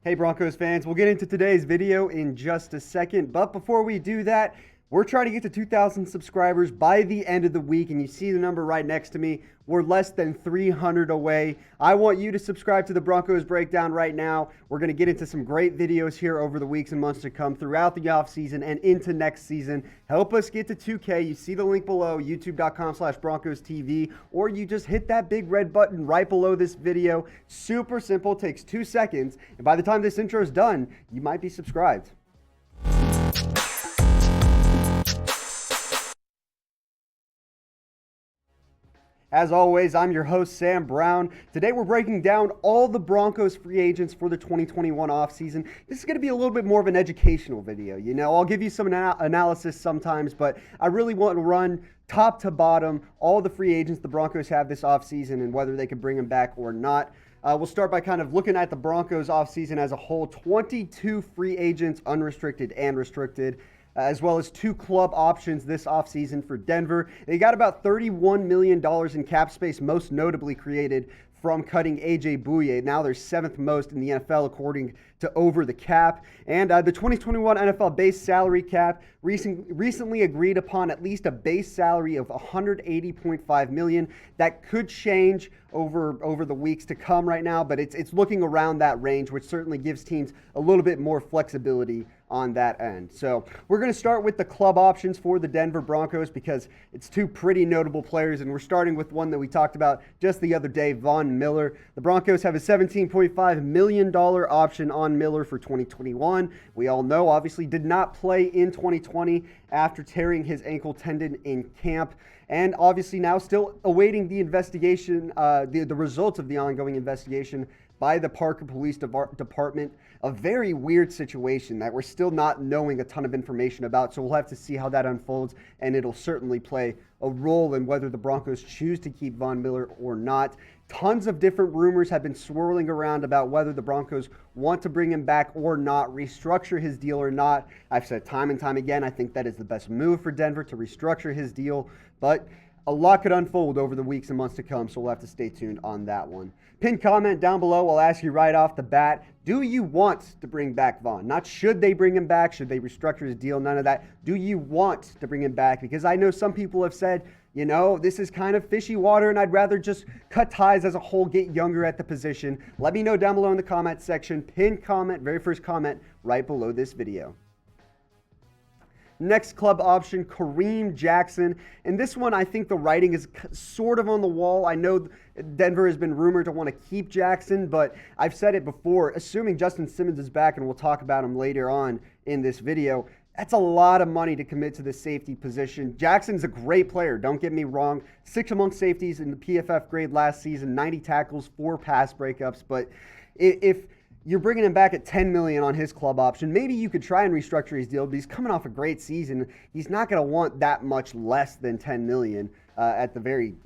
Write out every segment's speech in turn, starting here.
Hey Broncos fans, we'll get into today's video in just a second, but before we do that, we're trying to get to 2,000 subscribers by the end of the week, and you see the number right next to me. We're less than 300 away. I want you to subscribe to the Broncos Breakdown right now. We're going to get into some great videos here over the weeks and months to come throughout the offseason and into next season. Help us get to 2K. You see the link below, youtube.com/BroncosTV, or you just hit that big red button right below this video. Super simple, takes 2 seconds, and by the time this intro is done, you might be subscribed. As always, I'm your host, Sam Brown. Today we're breaking down all the Broncos free agents for the 2021 offseason. This is going to be a little bit more of an educational video. You know, I'll give you some analysis sometimes, but I really want to run top to bottom all the free agents the Broncos have this offseason and whether they can bring them back or not. We'll start by kind of looking at the Broncos offseason as a whole. 22 free agents, unrestricted and restricted, as well as 2 club options this offseason for Denver. They got about $31 million in cap space, most notably created from cutting A.J. Bouye. Now they're 7th most in the NFL according to Over the Cap. And the 2021 NFL base salary cap recently agreed upon at least a base salary of $180.5 million. That could change over the weeks to come right now, but it's looking around that range, which certainly gives teams a little bit more flexibility on that end. So we're going to start with the club options for the Denver Broncos because it's 2 pretty notable players, and we're starting with one that we talked about just the other day, Von Miller. The Broncos have a $17.5 million option on Miller for 2021. We all know, obviously, did not play in 2020 after tearing his ankle tendon in camp, and obviously now still awaiting the investigation, the results of the ongoing investigation by the Parker Police Department. A very weird situation that we're still not knowing a ton of information about, so we'll have to see how that unfolds, and it'll certainly play a role in whether the Broncos choose to keep Von Miller or not. Tons of different rumors have been swirling around about whether the Broncos want to bring him back or not, restructure his deal or not. I've said time and time again, I think that is the best move for Denver, to restructure his deal, but a lot could unfold over the weeks and months to come, so we'll have to stay tuned on that one. Pin comment down below. I'll ask you right off the bat, do you want to bring back Von? Not should they bring him back, should they restructure his deal, none of that. Do you want to bring him back? Because I know some people have said, you know, this is kind of fishy water and I'd rather just cut ties as a whole, get younger at the position. Let me know down below in the comment section. Pin comment, very first comment right below this video. Next club option, Kareem Jackson. And this one, I think the writing is sort of on the wall. I know Denver has been rumored to want to keep Jackson, but I've said it before, assuming Justin Simmons is back, and we'll talk about him later on in this video, that's a lot of money to commit to the safety position. Jackson's a great player, don't get me wrong. 6th among safeties in the PFF grade last season, 90 tackles, 4 pass breakups, but if you're bringing him back at $10 million on his club option, maybe you could try and restructure his deal, but he's coming off a great season. He's not going to want that much less than $10 million at the very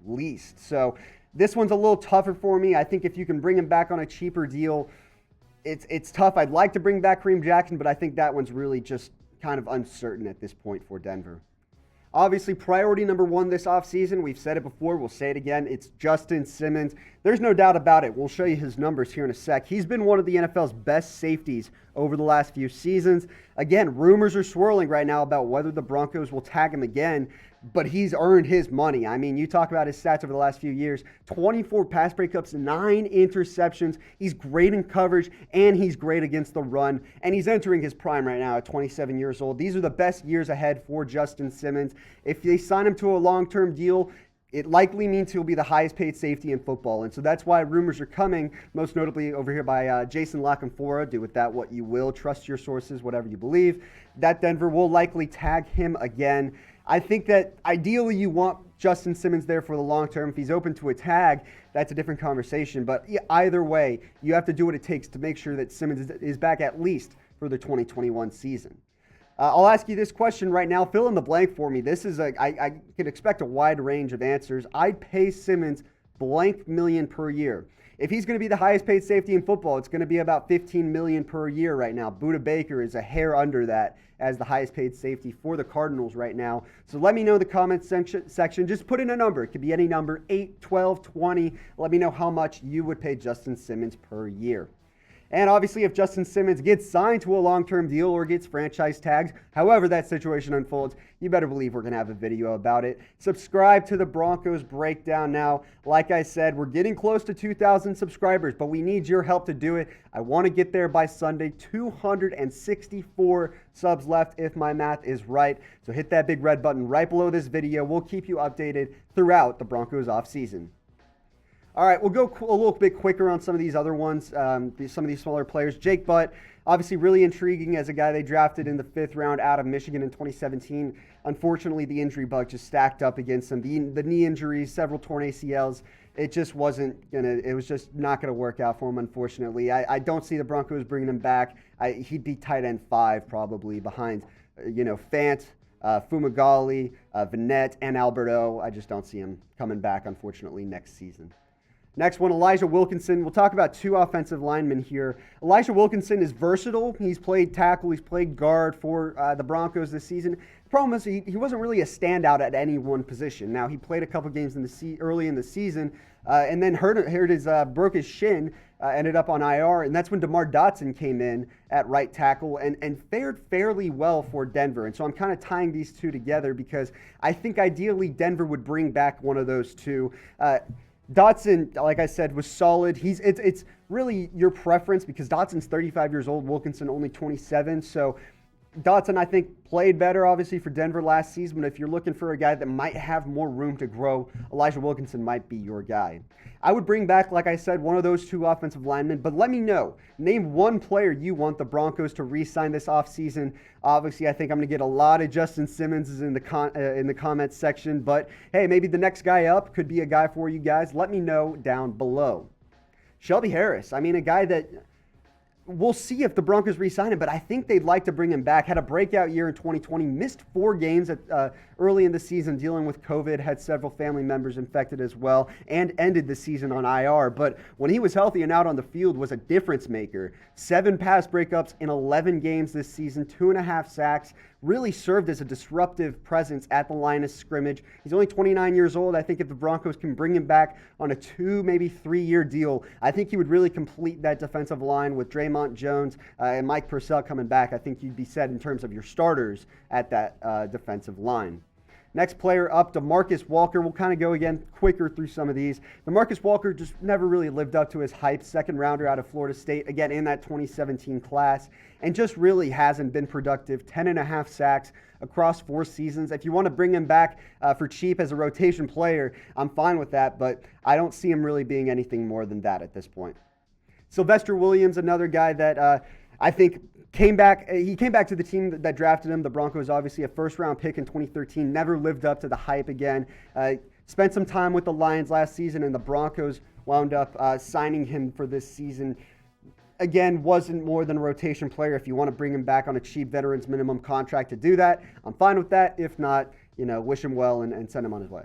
least. So this one's a little tougher for me. I think if you can bring him back on a cheaper deal, it's tough. I'd like to bring back Kareem Jackson, but I think that one's really just kind of uncertain at this point for Denver. Obviously, priority number 1 this offseason, we've said it before, we'll say it again, it's Justin Simmons. There's no doubt about it. We'll show you his numbers here in a sec. He's been one of the NFL's best safeties over the last few seasons. Again, rumors are swirling right now about whether the Broncos will tag him again, but he's earned his money. I mean, you talk about his stats over the last few years, 24 pass breakups, 9 interceptions. He's great in coverage, and he's great against the run, and he's entering his prime right now at 27 years old. These are the best years ahead for Justin Simmons. If they sign him to a long-term deal, it likely means he'll be the highest paid safety in football. And so that's why rumors are coming, most notably over here by Jason Lockenfora. Do with that what you will. Trust your sources, whatever you believe. That Denver will likely tag him again. I think that ideally you want Justin Simmons there for the long term. If he's open to a tag, that's a different conversation. But either way, you have to do what it takes to make sure that Simmons is back at least for the 2021 season. I'll ask you this question right now. Fill in the blank for me. This is I can expect a wide range of answers. I'd pay Simmons blank million per year. If he's going to be the highest paid safety in football, it's going to be about $15 million per year right now. Budda Baker is a hair under that as the highest paid safety for the Cardinals right now. So let me know in the comments section. Just put in a number. It could be any number, 8, 12, 20. Let me know how much you would pay Justin Simmons per year. And obviously, if Justin Simmons gets signed to a long-term deal or gets franchise tagged, however that situation unfolds, you better believe we're going to have a video about it. Subscribe to the Broncos Breakdown now. Like I said, we're getting close to 2,000 subscribers, but we need your help to do it. I want to get there by Sunday. 264 subs left if my math is right. So hit that big red button right below this video. We'll keep you updated throughout the Broncos offseason. All right, we'll go a little bit quicker on some of these other ones, some of these smaller players. Jake Butt, obviously really intriguing as a guy they drafted in the 5th round out of Michigan in 2017. Unfortunately, the injury bug just stacked up against him. The knee injuries, several torn ACLs, it just wasn't it was just not gonna work out for him, unfortunately. I don't see the Broncos bringing him back. He'd be tight end 5 probably behind, Fant, Fumagalli, Vanette, and Alberto. I just don't see him coming back, unfortunately, next season. Next one, Elijah Wilkinson. We'll talk about 2 offensive linemen here. Elijah Wilkinson is versatile. He's played tackle. He's played guard for the Broncos this season. The problem is he wasn't really a standout at any one position. Now, he played a couple games early in the season and then broke his shin, ended up on IR, and that's when DeMar Dotson came in at right tackle and fared fairly well for Denver. And so I'm kind of tying these 2 together because I think ideally Denver would bring back one of those 2. Dotson, like I said, was solid. It's really your preference because Dotson's 35 years old, Wilkinson only 27. So Dotson, I think, played better, obviously, for Denver last season. But if you're looking for a guy that might have more room to grow, Elijah Wilkinson might be your guy. I would bring back, like I said, one of those 2 offensive linemen. But let me know. Name one player you want the Broncos to re-sign this offseason. Obviously, I think I'm going to get a lot of Justin Simmons in the comments section. But, hey, maybe the next guy up could be a guy for you guys. Let me know down below. Shelby Harris. I mean, a guy that we'll see if the Broncos re-sign him, but I think they'd like to bring him back. Had a breakout year in 2020, missed 4 games early in the season dealing with COVID, had several family members infected as well, and ended the season on IR. But when he was healthy and out on the field, was a difference maker. 7 pass breakups in 11 games this season, 2.5 sacks, really served as a disruptive presence at the line of scrimmage. He's only 29 years old. I think if the Broncos can bring him back on a 2, maybe 3-year deal, I think he would really complete that defensive line with Draymond Jones and Mike Purcell coming back. I think you'd be set in terms of your starters at that defensive line. Next player up, DeMarcus Walker. We'll kind of go again quicker through some of these. DeMarcus Walker just never really lived up to his hype. 2nd rounder out of Florida State, again in that 2017 class, and just really hasn't been productive. 10.5 sacks across 4 seasons. If you want to bring him back for cheap as a rotation player, I'm fine with that, but I don't see him really being anything more than that at this point. Sylvester Williams, another guy that I think came back to the team that drafted him. The Broncos, obviously a 1st-round pick in 2013, never lived up to the hype again. Spent some time with the Lions last season, and the Broncos wound up signing him for this season. Again, wasn't more than a rotation player. If you want to bring him back on a cheap veterans minimum contract to do that, I'm fine with that. If not, wish him well and send him on his way.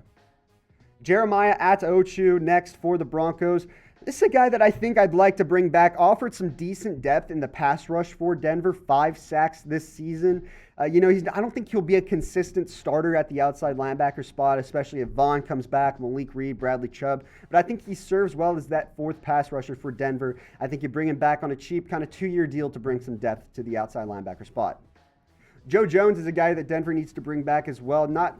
Jeremiah Attaochu next for the Broncos. This is a guy that I think I'd like to bring back. Offered some decent depth in the pass rush for Denver. 5 sacks this season. I don't think he'll be a consistent starter at the outside linebacker spot, especially if Vaughn comes back, Malik Reed, Bradley Chubb. But I think he serves well as that 4th pass rusher for Denver. I think you bring him back on a cheap kind of 2-year deal to bring some depth to the outside linebacker spot. Joe Jones is a guy that Denver needs to bring back as well. Not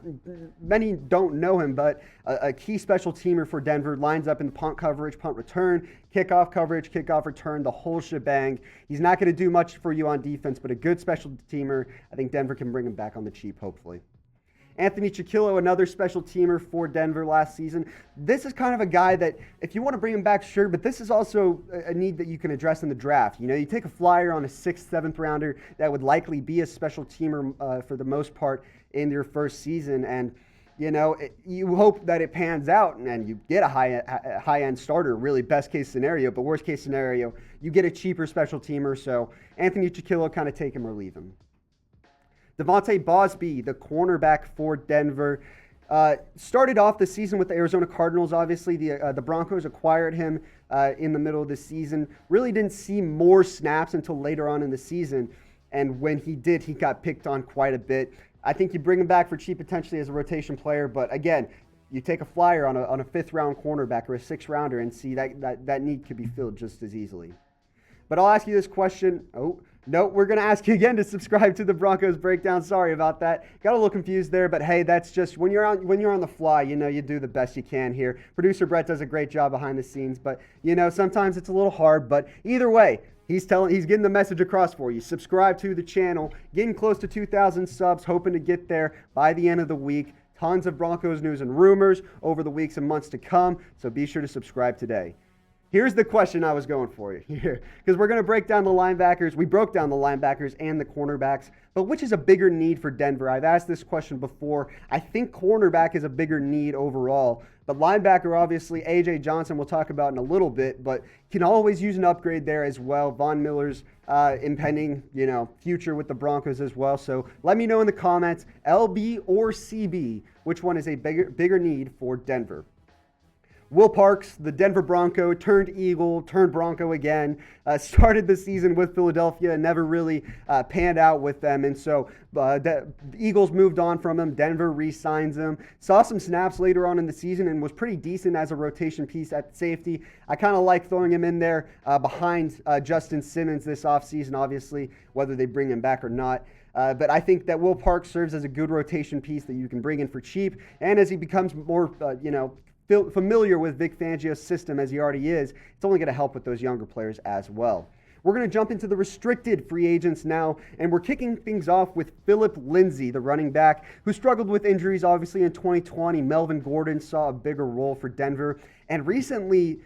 many don't know him, but a key special teamer for Denver. Lines up in the punt coverage, punt return, kickoff coverage, kickoff return, the whole shebang. He's not going to do much for you on defense, but a good special teamer. I think Denver can bring him back on the cheap, hopefully. Anthony Chiquillo, another special teamer for Denver last season. This is kind of a guy that, if you want to bring him back, sure, but this is also a need that you can address in the draft. You take a flyer on a 6th, 7th rounder that would likely be a special teamer for the most part in your first season, and you hope that it pans out and you get a high-end starter, really best case scenario, but worst case scenario, you get a cheaper special teamer. So Anthony Chiquillo, kind of take him or leave him. Devontae Bosby, the cornerback for Denver, started off the season with the Arizona Cardinals. Obviously, the Broncos acquired him in the middle of the season. Really didn't see more snaps until later on in the season. And when he did, he got picked on quite a bit. I think you bring him back for cheap potentially as a rotation player. But again, you take a flyer on a 5th round cornerback or a 6th rounder and see that need could be filled just as easily. But I'll ask you this question. Oh, no, we're going to ask you again to subscribe to the Broncos Breakdown. Sorry about that. Got a little confused there, but hey, that's just when you're on the fly, you do the best you can here. Producer Brett does a great job behind the scenes, but sometimes it's a little hard, but either way, he's getting the message across for you. Subscribe to the channel. Getting close to 2,000 subs, hoping to get there by the end of the week. Tons of Broncos news and rumors over the weeks and months to come, so be sure to subscribe today. Here's the question I was going for here, because we're going to break down the linebackers. We broke down the linebackers and the cornerbacks, but which is a bigger need for Denver? I've asked this question before. I think cornerback is a bigger need overall, but linebacker, obviously, A.J. Johnson we'll talk about in a little bit, but can always use an upgrade there as well. Von Miller's impending, future with the Broncos as well. So let me know in the comments, LB or CB, which one is a bigger need for Denver. Will Parks, the Denver Bronco, turned Eagle, turned Bronco again, started the season with Philadelphia and never really panned out with them. And so the Eagles moved on from him. Denver re-signs him. Saw some snaps later on in the season and was pretty decent as a rotation piece at safety. I kind of like throwing him in there behind Justin Simmons this offseason, obviously, whether they bring him back or not. But I think that Will Parks serves as a good rotation piece that you can bring in for cheap. And as he becomes more, familiar with Vic Fangio's system as he already is, it's only going to help with those younger players as well. We're going to jump into the restricted free agents now, and we're kicking things off with Phillip Lindsay, the running back, who struggled with injuries obviously in 2020. Melvin Gordon saw a bigger role for Denver, and recently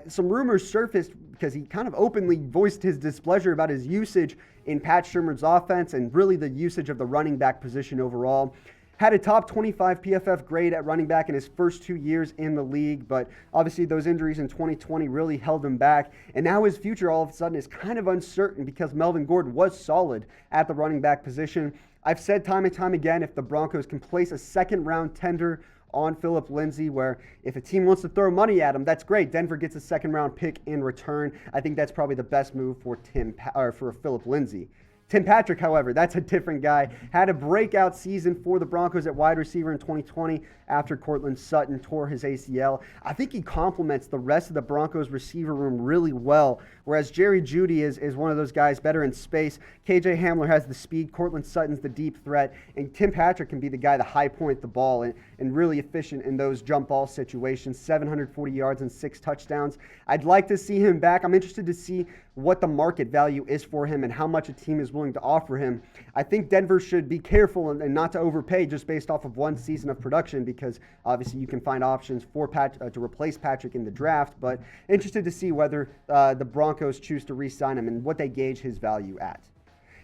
some rumors surfaced because he kind of openly voiced his displeasure about his usage in Pat Shurmur's offense and really the usage of the running back position overall. Had a top 25 PFF grade at running back in his first 2 years in the league, but obviously those injuries in 2020 really held him back. And now his future all of a sudden is kind of uncertain because Melvin Gordon was solid at the running back position. I've said time and time again, if the Broncos can place a second-round tender on Phillip Lindsay, where if a team wants to throw money at him, that's great. Denver gets a second-round pick in return. I think that's probably the best move for Phillip Lindsay. Tim Patrick, however, that's a different guy. Had a breakout season for the Broncos at wide receiver in 2020 after Cortland Sutton tore his ACL. I think he complements the rest of the Broncos receiver room really well, whereas Jerry Jeudy is one of those guys better in space. KJ Hamler has the speed, Cortland Sutton's the deep threat, and Tim Patrick can be the guy to high point the ball and really efficient in those jump ball situations. 740 yards and 6 touchdowns. I'd like to see him back. I'm interested to see what the market value is for him and how much a team is willing to offer him. I think Denver should be careful and not to overpay just based off of one season of production, because obviously you can find options for to replace Patrick in the draft, but interested to see whether the Broncos choose to re-sign him and what they gauge his value at.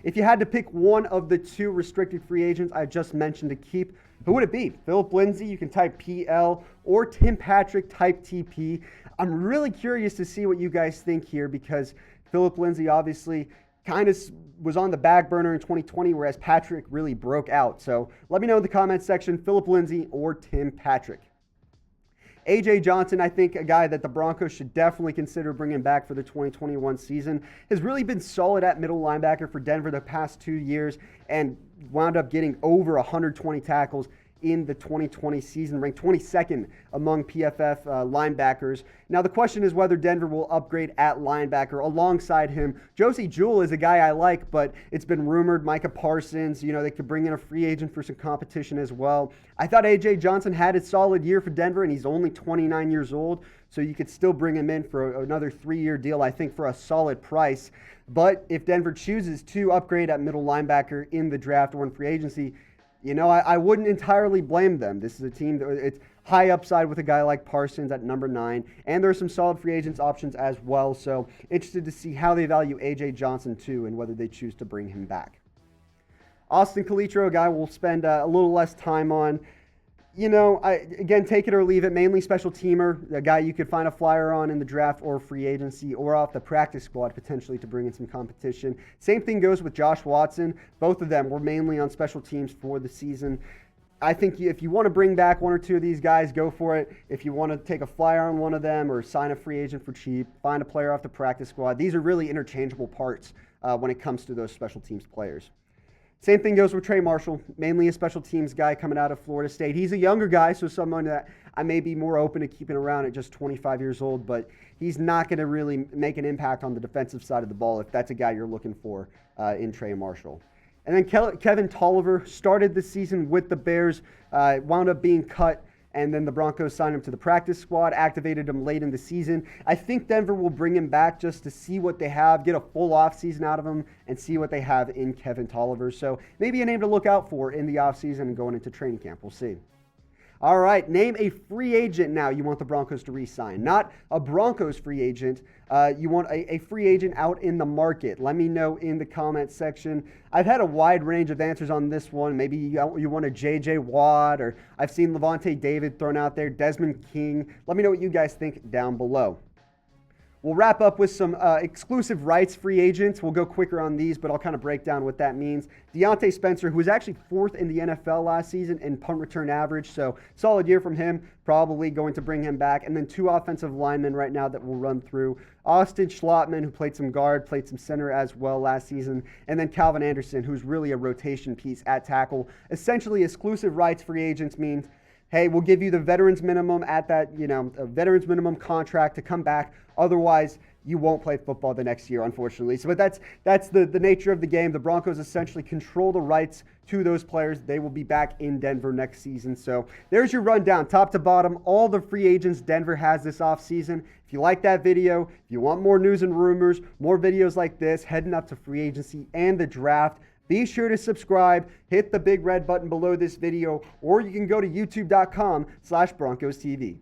If you had to pick one of the two restricted free agents I just mentioned to keep, who would it be? Phillip Lindsay, you can type PL, or Tim Patrick, type TP. I'm really curious to see what you guys think here, because Phillip Lindsay obviously kind of was on the back burner in 2020, whereas Patrick really broke out. So let me know in the comments section, Phillip Lindsay or Tim Patrick. A.J. Johnson, I think a guy that the Broncos should definitely consider bringing back for the 2021 season, has really been solid at middle linebacker for Denver the past 2 years and wound up getting over 120 tackles in the 2020 season, ranked 22nd among PFF linebackers. Now, the question is whether Denver will upgrade at linebacker alongside him. Josie Jewell is a guy I like, but it's been rumored Micah Parsons, they could bring in a free agent for some competition as well. I thought A.J. Johnson had a solid year for Denver, and he's only 29 years old, so you could still bring him in for another 3-year deal, I think, for a solid price. But if Denver chooses to upgrade at middle linebacker in the draft or in free agency, I wouldn't entirely blame them. This is a team that it's high upside with a guy like Parsons at number 9, and there's some solid free agents options as well. So interested to see how they value A.J. Johnson too, and whether they choose to bring him back. Austin Calitro, a guy we'll spend a little less time on. Again, take it or leave it. Mainly special teamer, a guy you could find a flyer on in the draft or free agency or off the practice squad potentially to bring in some competition. Same thing goes with Josh Watson. Both of them were mainly on special teams for the season. I think if you want to bring back one or two of these guys, go for it. If you want to take a flyer on one of them or sign a free agent for cheap, find a player off the practice squad. These are really interchangeable parts when it comes to those special teams players. Same thing goes with Trey Marshall, mainly a special teams guy coming out of Florida State. He's a younger guy, so someone that I may be more open to keeping around at just 25 years old, but he's not going to really make an impact on the defensive side of the ball if that's a guy you're looking for in Trey Marshall. And then Kevin Tolliver started the season with the Bears, wound up being cut, and then the Broncos signed him to the practice squad, activated him late in the season. I think Denver will bring him back just to see what they have, get a full offseason out of him, and see what they have in Kevin Tolliver. So maybe a name to look out for in the offseason and going into training camp. We'll see. All right, name a free agent now you want the Broncos to re-sign. Not a Broncos free agent. You want a free agent out in the market. Let me know in the comments section. I've had a wide range of answers on this one. Maybe you want a J.J. Watt, or I've seen Levante David thrown out there, Desmond King. Let me know what you guys think down below. We'll wrap up with some exclusive rights free agents. We'll go quicker on these, but I'll kind of break down what that means. Deontay Spencer, who was actually 4th in the NFL last season in punt return average, so solid year from him, probably going to bring him back. And then 2 offensive linemen right now that we'll run through. Austin Schlottman, who played some guard, played some center as well last season. And then Calvin Anderson, who's really a rotation piece at tackle. Essentially, exclusive rights free agents means, hey, we'll give you the veterans minimum at that, a veterans minimum contract to come back. Otherwise, you won't play football the next year, unfortunately. So, but that's the nature of the game. The Broncos essentially control the rights to those players. They will be back in Denver next season. So there's your rundown, top to bottom, all the free agents Denver has this offseason. If you like that video, if you want more news and rumors, more videos like this, heading up to free agency and the draft, be sure to subscribe, hit the big red button below this video, or you can go to youtube.com/BroncosTV.